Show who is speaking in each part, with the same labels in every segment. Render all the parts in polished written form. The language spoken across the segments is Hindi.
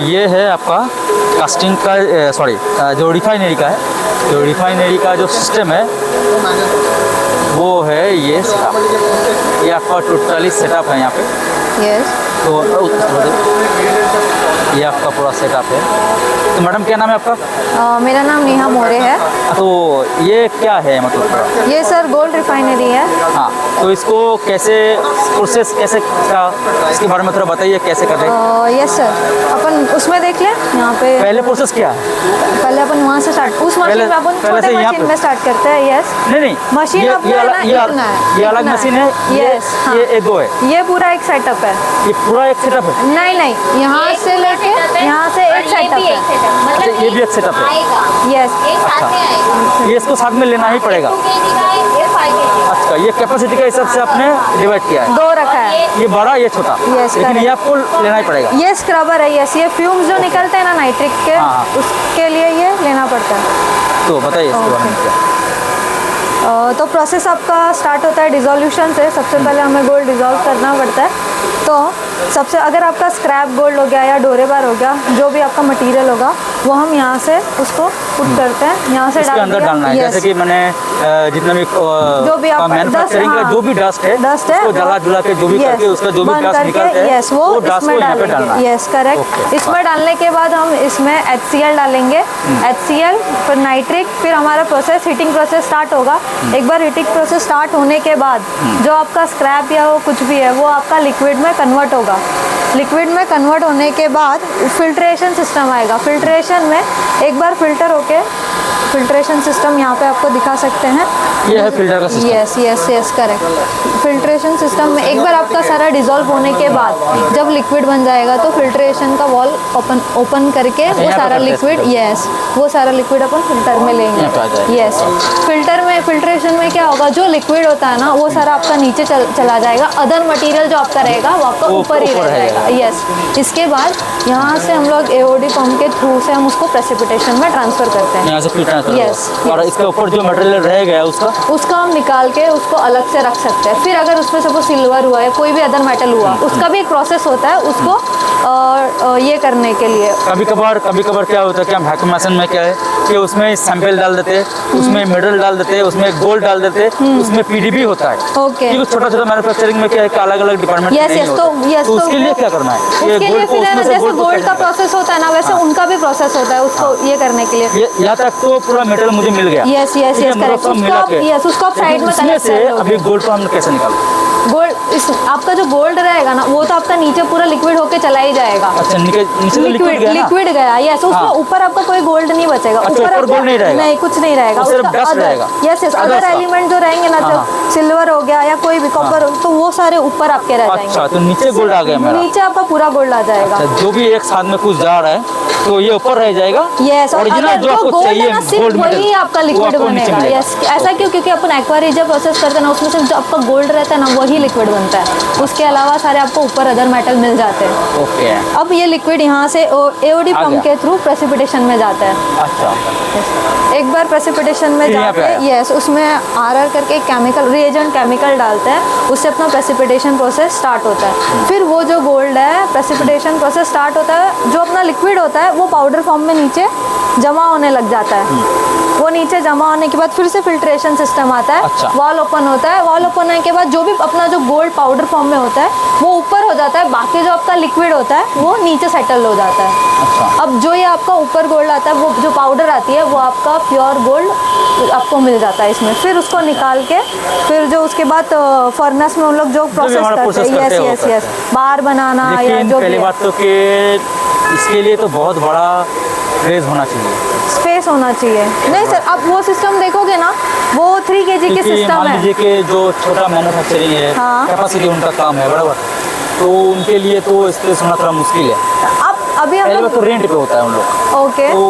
Speaker 1: ये है आपका कास्टिंग का सॉरी जो रिफाइनरी का है, जो रिफाइनरी का जो सिस्टम है वो है ये सेटअप। ये आपका टोटली सेटअप है यहाँ पे।
Speaker 2: यस।
Speaker 1: तो ये आपका पूरा सेटअप है। तो मैडम क्या नाम है आपका?
Speaker 2: मेरा नाम नेहा मोरे है।
Speaker 1: तो ये क्या है मतलब?
Speaker 2: ये सर गोल्ड रिफाइनरी है।
Speaker 1: हाँ, तो इसको कैसे प्रोसेस कैसे का इसके बारे में थोड़ा बताइए, कैसे कर रहे हैं?
Speaker 2: यस सर, अपन उसमें देख लें यहाँ पे।
Speaker 1: पहले प्रोसेस क्या है?
Speaker 2: पहले अपन वहाँ से स्टार्ट, उस मशीन में अपन छोटे मशीन में स्टार्ट करते हैं। यस।
Speaker 1: नहीं
Speaker 2: मशीन
Speaker 1: ये अलग मशीन है।
Speaker 2: यस।
Speaker 1: ये दो है।
Speaker 2: ये पूरा एक सेटअप है।
Speaker 1: ये पूरा एक सेटअप है?
Speaker 2: नहीं, यहाँ से लेके यहाँ से एक सेटअप है।
Speaker 1: अच्छा, ये भी एक सेटअप है।
Speaker 2: यस।
Speaker 1: अच्छा, ये इसको साथ में लेना ही पड़ेगा। अच्छा, ये कैपेसिटी के हिसाब से आपने डिवाइड किया है?
Speaker 2: 2 रखा है।
Speaker 1: ये बड़ा, ये छोटा।
Speaker 2: यस,
Speaker 1: लेकिन ये आपको लेना ही पड़ेगा।
Speaker 2: ये स्क्रबर है। यस, ये फ्यूम्स जो निकलते हैं ना नाइट्रिक के, उसके लिए ये लेना पड़ता है।
Speaker 1: तो बताइए इसके बारे में क्या।
Speaker 2: तो प्रोसेस आपका स्टार्ट होता है डिज़ोल्यूशन से। सबसे पहले हमें गोल्ड डिज़ोल्व करना पड़ता है। तो सबसे अगर आपका स्क्रैप गोल्ड हो गया या डोरे बार हो गया, जो भी आपका मटेरियल होगा वो हम यहाँ से उसको पुट करते हैं, यहाँ से
Speaker 1: इसके अंदर डालना है। जैसे कि मैंने जितना भी
Speaker 2: जो भी आपका
Speaker 1: मैन्युफैक्चरिंग का जो भी डस्ट है उसको जला जुला के जो भी करके उसका जो भी डस्ट निकलता है
Speaker 2: यस, वो
Speaker 1: डस्ट को यहाँ पे डालना है।
Speaker 2: Yes, correct. इसमें डालने के बाद हम इसमें HCl डालेंगे। HCl फिर नाइट्रिक, फिर हमारा प्रोसेस हीटिंग प्रोसेस स्टार्ट होगा। एक बार हीटिंग प्रोसेस स्टार्ट होने के बाद जो आपका स्क्रैप या वो कुछ भी है वो आपका लिक्विड में कन्वर्ट होगा। लिक्विड में कन्वर्ट होने के बाद फिल्ट्रेशन सिस्टम आएगा। फिल्ट्रेशन में एक बार फिल्टर होके, फिल्ट्रेशन सिस्टम यहाँ पे आपको दिखा सकते हैं।
Speaker 1: ये है फिल्टर का system.
Speaker 2: Yes yes yes, correct. Filtration system में एक बार आपका सारा डिसॉल्व होने के बाद जब लिक्विड बन जाएगा तो फिल्ट्रेशन का वॉल ओपन करके वो सारा लिक्विड, यस, वो सारा लिक्विड अपन फिल्टर में लेंगे। यस, फिल्ट्रेशन में क्या होगा, जो लिक्विड होता है ना वो सारा आपका नीचे चला जाएगा। अदर मटेरियल जो आपका रहेगा वो आपका ऊपर ही रह जाएगा। यस, इसके बाद यहाँ से हम लोग AOD पंप के थ्रू से हम उसको प्रेसिपिटेशन में ट्रांसफर करते हैं।
Speaker 1: यहाँ से फिल्टर
Speaker 2: यस,
Speaker 1: और इसके ऊपर जो मटेरियल रह गया उसका
Speaker 2: हम निकाल के उसको अलग से रख सकते हैं। फिर अगर उसमें सपोज सिल्वर हुआ या कोई भी अदर मेटल हुआ, उसका भी एक प्रोसेस होता है उसको ये करने के लिए।
Speaker 1: कभी कभार क्या होता है कि हम वैक्यूमेशन में क्या है कि उसमें सैंपल डाल देते हैं, उसमें मिनरल डाल देते हैं, उसमें गोल्ड डाल देते हैं, उसमें PDB होता है।
Speaker 2: ओके,
Speaker 1: क्योंकि छोटा मैन्युफैक्चरिंग में क्या है कि अलग अलग डिपार्टमेंट
Speaker 2: यस यस, तो
Speaker 1: उसके लिए क्या करना है?
Speaker 2: उसके लिए फिर जैसे गोल्ड का प्रोसेस होता है ना, वैसे उनका भी प्रोसेस होता है उसको ये करने के लिए।
Speaker 1: यहाँ तक तो पूरा मेटल मुझे मिल गया।
Speaker 2: Yes yes yes, correct. उसको आप साइड में कनेक्ट कर लो।
Speaker 1: अभी गोल्ड को हम कैसे निकालें?
Speaker 2: गोल्ड आपका जो गोल्ड रहेगा ना वो तो आपका नीचे पूरा लिक्विड होके चला ही जाएगा।
Speaker 1: अच्छा, नीचे
Speaker 2: लिक्विड गया। यस, उसमें ऊपर आपका कोई गोल्ड नहीं बचेगा।
Speaker 1: ऊपर गोल्ड नहीं रहेगा?
Speaker 2: नहीं, कुछ नहीं रहेगा,
Speaker 1: सिर्फ डस्ट रहेगा।
Speaker 2: यस यस, अदर एलिमेंट जो रहेंगे ना, सिल्वर हो गया या कोई भी कॉपर, तो वो सारे ऊपर आपके रह जाएंगे।
Speaker 1: अच्छा, तो नीचे गोल्ड आ गया मेरा?
Speaker 2: नीचे आपका पूरा गोल्ड आ जाएगा।
Speaker 1: जो भी एक साथ में कुछ जा रहा है तो ये ऊपर रह जाएगा।
Speaker 2: यस, और
Speaker 1: ओरिजिनल जो आपको चाहिए
Speaker 2: सिर्फ वही आपका लिक्विड बनेगा। यस, ऐसा क्यों? क्योंकि अपन एक्वारियम जब प्रोसेस करते हैं ना उसमें सिर्फ जो आपका गोल्ड रहता है ना वही लिक्विड बनता है। उसके अलावा सारे आपको ऊपर अदर मेटल मिल जाते हैं।
Speaker 1: ओके,
Speaker 2: अब ये लिक्विड यहाँ से AOD पंप के थ्रू प्रेसिपिटेशन में जाता है।
Speaker 1: अच्छा,
Speaker 2: एक बार प्रेसिपिटेशन में जाते हैं, यस, उसमें RR करके केमिकल रिएजेंट केमिकल डालते हैं, उससे अपना प्रेसिपिटेशन प्रोसेस स्टार्ट होता है। फिर वो जो गोल्ड है, प्रेसिपिटेशन प्रोसेस स्टार्ट होता है, जो अपना लिक्विड होता है वो पाउडर फॉर्म में नीचे जमा होने लग जाता है। वो नीचे जमा होने के बाद फिर से फिल्ट्रेशन सिस्टम आता है।
Speaker 1: अच्छा।
Speaker 2: वॉल ओपन होता है। वॉल ओपन होने के बाद जो भी अपना जो गोल्ड पाउडर फॉर्म में होता है वो ऊपर हो जाता है, बाकी जो आपका लिक्विड होता है वो नीचे सेटल हो जाता है।
Speaker 1: अच्छा।
Speaker 2: अब जो ये आपका ऊपर गोल्ड आता है, वो जो पाउडर आती है वो आपका प्योर गोल्ड आपको मिल जाता है इसमें। फिर उसको निकाल के फिर जो उसके बाद फर्नेस में हम लोग जो प्रोसेस करते हैं, यस यस यस, बार बनाना या जो
Speaker 1: पहली बात तो कि इसके लिए तो बहुत बड़ा फ्रेज होना चाहिए,
Speaker 2: स्पेस होना चाहिए। नहीं सर, आप वो सिस्टम देखोगे ना, वो 3 kg के सिस्टम है।
Speaker 1: मान लीजिए कि जो छोटा मैन्युफैक्चरिंग है, कैपेसिटी उनका काम है बराबर, तो उनके लिए तो स्पेस होना थोड़ा मुश्किल है।
Speaker 2: अब अभी हम लोग
Speaker 1: तो रेंट पे होता है उन लोग।
Speaker 2: ओके,
Speaker 1: तो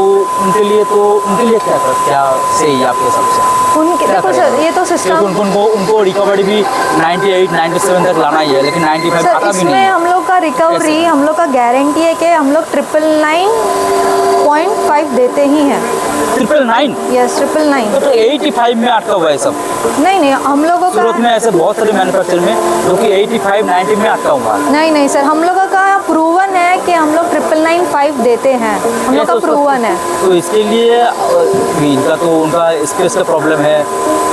Speaker 1: उनके लिए क्या सही है आपके हिसाब से?
Speaker 2: उनके देखो सर, ये तो सिस्टम
Speaker 1: उनको रिकवरी भी 98 97 तक लाना ही है, लेकिन 95 आता भी नहीं।
Speaker 2: इसमें हम लोग का रिकवरी, हम लोग का गारंटी है कि हम लोग 999.5 देते ही हैं।
Speaker 1: 999
Speaker 2: यस 999।
Speaker 1: तो 85 में अटका हुआ है सब।
Speaker 2: नहीं नहीं, हम लोगों का
Speaker 1: सूरत में ऐसे बहुत सारे मैन्युफैक्चर में जो कि 85 90 में अटका हुआ है।
Speaker 2: नहीं नहीं सर, हम लोगों का प्रूवन है कि हम लोग 999 देते हैं, हम लोग का प्रूवन है।
Speaker 1: तो इसके लिए इनका तो उनका स्पेस का प्रॉब्लम है,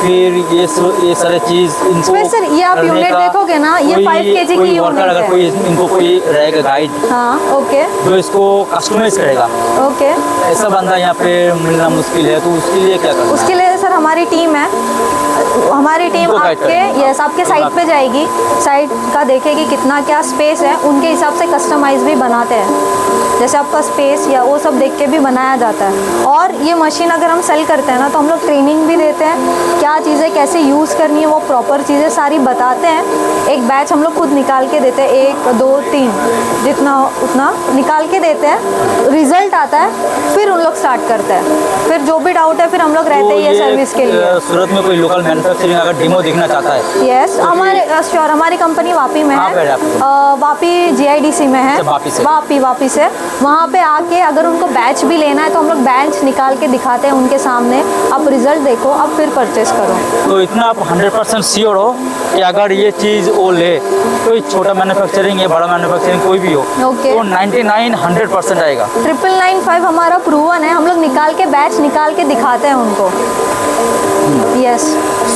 Speaker 1: फिर ये सारे चीज़ इनको
Speaker 2: स्पेस सर, ये आप यूनिट देखोगे ना, ये 5 kg की यूनिट
Speaker 1: अगर
Speaker 2: है।
Speaker 1: कोई इनको कोई रहेगा गाइड
Speaker 2: हाँ ओके
Speaker 1: जो इसको कस्टमाइज करेगा,
Speaker 2: ओके।
Speaker 1: ऐसा बंदा यहाँ पे मिलना मुश्किल है, तो उसके लिए क्या करना
Speaker 2: उसके लिए सर हमारी टीम है, हमारी टीम
Speaker 1: उनको guide
Speaker 2: आपके
Speaker 1: करेगी।
Speaker 2: यस आपके साइट पे जाएगी, साइट का देखेगी कितना क्या स्पेस है, उनके हिसाब से कस्टमाइज भी बनाते हैं। जैसे आपका स्पेस या वो सब देख के भी बनाया जाता है। और ये मशीन अगर हम सेल करते हैं ना, तो हम लोग ट्रेनिंग भी देते हैं, क्या चीज़ें कैसे यूज़ करनी है, वो प्रॉपर चीज़ें सारी बताते हैं। एक बैच हम लोग खुद निकाल के देते हैं, 1 2 3 जितना उतना निकाल के देते हैं, रिजल्ट आता है, फिर उन लोग स्टार्ट करते हैं। फिर जो भी डाउट है फिर हम लोग रहते हैं ये सर्विस के लिए।
Speaker 1: सूरत में कोई लोकल मैन्युफैक्चरिंग अगर डेमो देखना चाहता है,
Speaker 2: यस हमारे श्योर, हमारी कंपनी वापी में
Speaker 1: कहाँ पे है आपकी?
Speaker 2: है, वापी GIDC में है।
Speaker 1: अच्छा, वापी से।
Speaker 2: वापी से वहाँ पे आके अगर उनको बैच भी लेना है तो हम लोग बैच निकाल के दिखाते हैं उनके सामने, आप रिजल्ट देखो, अब फिर परचेस करो।
Speaker 1: तो इतना आप 100% श्योर हो कि अगर ये चीज़ वो ले, कोई छोटा मैन्युफैक्चरिंग या बड़ा मैन्युफैक्चरिंग कोई भी हो,
Speaker 2: ओके।
Speaker 1: तो 99 100% आएगा।
Speaker 2: 999 हमारा प्रूवन है, हम लोग निकाल के बैच निकाल के दिखाते हैं उनको। यस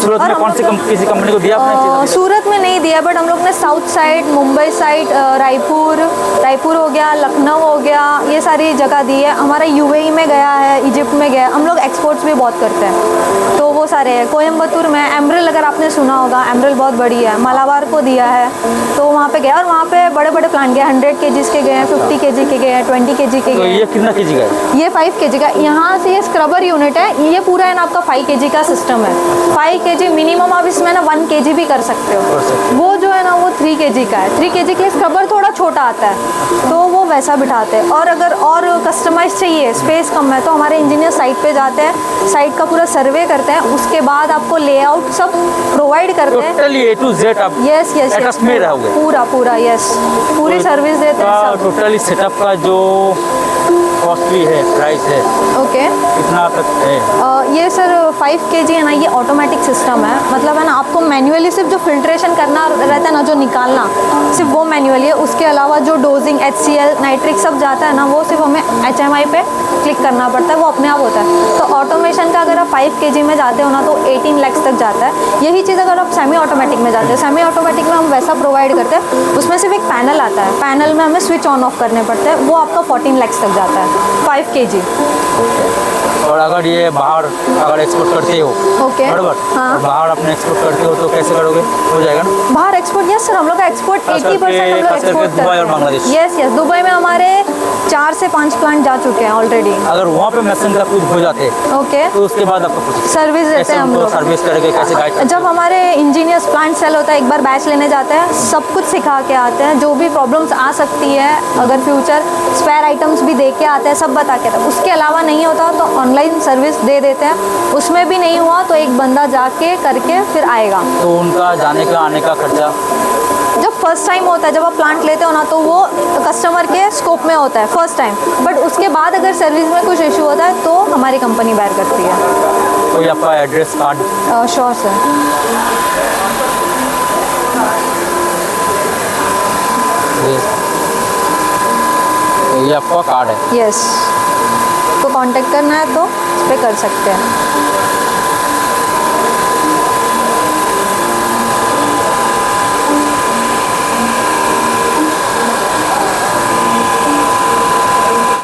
Speaker 1: सूरत में कौन सी किसी कंपनी को दिया आपने?
Speaker 2: सूरत में नहीं दिया, बट हम लोग ने south side, Mumbai side, Raipur हो गया, लखनऊ हो गया, ये सारी जगह दी है। हमारा UAE में गया है, इजिप्ट में गया है। हम लोग एक्सपोर्ट्स भी बहुत करते हैं, तो वो सारे हैं। कोयम्बतूर में एमरल, अगर आपने सुना होगा, एमरल बहुत बड़ी है, मालाबार को दिया है, तो वहाँ पे गया। और वहाँ पे बड़े बड़े प्लांट गए, 100 kgs के गए हैं, 50 kg के गए हैं, 20 kg के
Speaker 1: तो
Speaker 2: गए
Speaker 1: ये
Speaker 2: हैं।
Speaker 1: कितना kg का है?
Speaker 2: ये 5 kg का, यहाँ से ये स्क्रबर यूनिट है, ये पूरा है ना आपका 5 kg का सिस्टम है। 5 kg मिनिमम, आप इसमें ना 1 kg भी कर सकते हो। वो जो है ना वो 3 kg का है। 3 kg के लिए स्क्रबर थोड़ा छोटा आता है, तो वो वैसा बिठाते हैं। और अगर और कस्टमाइज चाहिए, स्पेस कम है, तो हमारे इंजीनियर साइट पे जाते हैं, साइट का पूरा सर्वे करते हैं, उसके बाद आपको लेआउट सब प्रोवाइड करते हैं।
Speaker 1: टोटली A to Z आप
Speaker 2: यस यस
Speaker 1: एटस में रहोगे?
Speaker 2: पूरा यस, पूरी सर्विस देते हैं सब।
Speaker 1: टोटली सेटअप का जो कॉस्टली है, प्राइस है,
Speaker 2: ओके।
Speaker 1: कितना तक है?
Speaker 2: ये सर 5 kg है ना, ये ऑटोमेटिक सिस्टम है। मतलब है ना, आपको मैन्युअली सिर्फ जो फिल्ट्रेशन करना रहता है ना, जो निकालना, सिर्फ वो मैन्युअली है। उसके अलावा जो डोजिंग HCl नाइट्रिक सब जाता है ना, वो सिर्फ हमें HMI पे क्लिक करना पड़ता है, वो अपने आप होता है। तो ऑटोमेशन का अगर आप 5 kg में जाते हो ना, तो 18 lakhs तक जाता है। यही चीज़ अगर आप सेमी ऑटोमेटिक में जाते हो, सेमी ऑटोमेटिक में हम वैसा प्रोवाइड करते हैं, उसमें सिर्फ एक पैनल आता है, पैनल में हमें स्विच ऑन ऑफ करने पड़ते हैं, वो आपका 14 lakhs तक जाता है 5 kg।
Speaker 1: और अगर ये बाहर अगर एक्सपोर्ट करते हो,
Speaker 2: ओके।
Speaker 1: बराबर,
Speaker 2: हाँ।
Speaker 1: बाहर अपने एक्सपोर्ट करते हो तो कैसे करोगे? हो जाएगा ना?
Speaker 2: बाहर एक्सपोर्ट, यस सर, हम लोग का एक्सपोर्ट
Speaker 1: खास करके-
Speaker 2: 80% हम लोग
Speaker 1: खास करके
Speaker 2: एक्सपोर्ट
Speaker 1: दुबई और बांग्लादेश।
Speaker 2: यस यस, दुबई में हमारे 4 से 5 प्लांट जा चुके हैं ऑलरेडी।
Speaker 1: अगर वहाँ पे मशीन का कुछ हो जाते
Speaker 2: ओके,
Speaker 1: तो उसके बाद आपको कुछ
Speaker 2: सर्विस देते
Speaker 1: कैसे
Speaker 2: हैं हम
Speaker 1: उनको
Speaker 2: लोग।
Speaker 1: सर्विस करके कैसे गाइड?
Speaker 2: जब हमारे इंजीनियर्स प्लांट सेल होता है, एक बार बैच लेने जाते हैं, सब कुछ सिखा के आते हैं, जो भी प्रॉब्लम्स आ सकती है, अगर फ्यूचर स्पेयर आइटम्स भी दे के आते हैं, सब बता के आते हैं। उसके अलावा नहीं होता तो ऑनलाइन सर्विस दे देते हैं, उसमें भी नहीं हुआ तो एक बंदा जाके करके फिर आएगा।
Speaker 1: तो उनका जाने का आने का खर्चा?
Speaker 2: जब फर्स्ट टाइम होता है, जब आप प्लांट लेते हो ना, तो वो कस्टमर के स्कोप में होता है फर्स्ट टाइम, बट उसके बाद अगर सर्विस में कुछ इशू होता है तो हमारी कंपनी बैर करती है।
Speaker 1: कोई आपका एड्रेस कार्ड?
Speaker 2: Sure sir.
Speaker 1: ये आपका कार्ड है?
Speaker 2: यस, तो कांटेक्ट करना है तो इस पर कर सकते हैं।